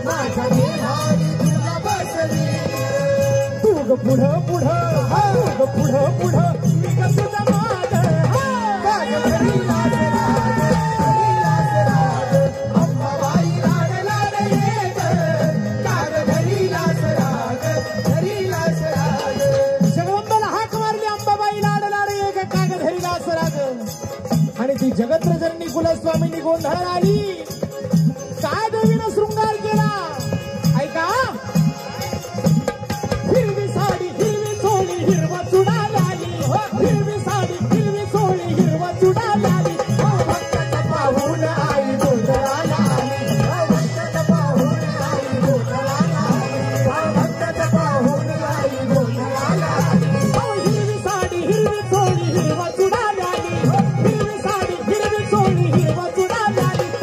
माझ्या देवारी तुला बसवीन तू ग पुढं पुढं तू ग पुढं पुढं निघ तुझ्या माग काग धरीलास राग धरीलास राग अंबाबाई लाड लाड ये काग धरीलास राग धरीलास राग जगवंताला हाक मारली अंबाबाई लाड लाड ये काग धरीलास राग आणि ती जगत्रजननी कुलस्वामींनी गोंधळाला आली काय देवीनं शृंगार केला ऐका हिरवी साडी हिरवी सोळी हिरवा चुडा लाली हिरवी साडी हिरवी सोळी हिरवा चुडा लाली भक्ताचा पाहून आई गोंधळाला आली भक्ताचा पाहून आई गोंधळाला आली भक्ताचा पाहून आई गोंधळाला आली हिरवी साडी हिरवी सोळी हिरवा चुडा लाली हिरवी साडी हिरवी सोळी हिरवा चुडा लाली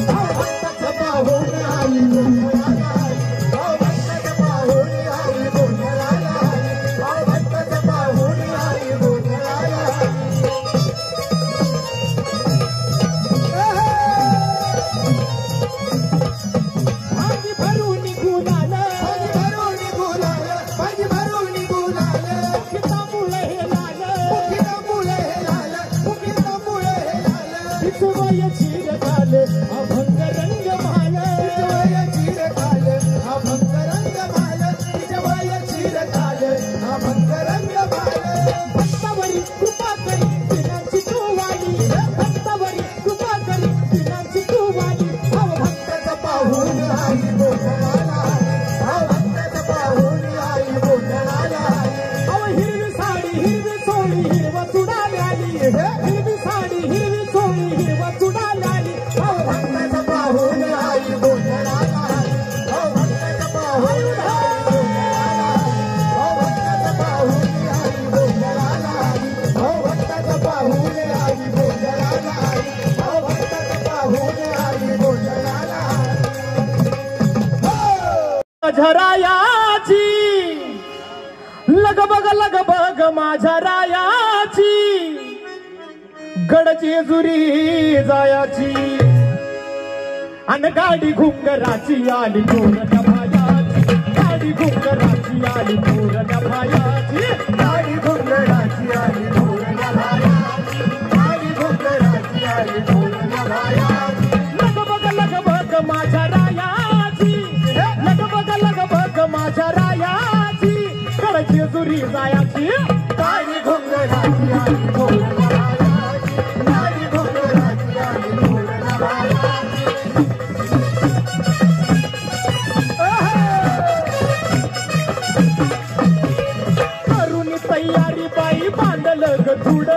माझ्या रायाची, लगबग माझ्या रायाची, गडजेजुरी जायाची, अन गाडी घुंगराची आली थोरल्या भायाची, गाडी घुंगराची आली थोरल्या भायाची, गाडी घुंगराची आली थोरल्या भायाची, गाडी घुंगराची आली थोरल्या भायाची, लगबग माझ्या रायाची, लगबग माझ्या रायाची, गडजेजुरी जायाची, गाडी घुंगराची आली थोरल्या भायाची, गाडी घुंगराची आली थोरल्या भायाची. करून तयारी बाई बांधलं ग धुड,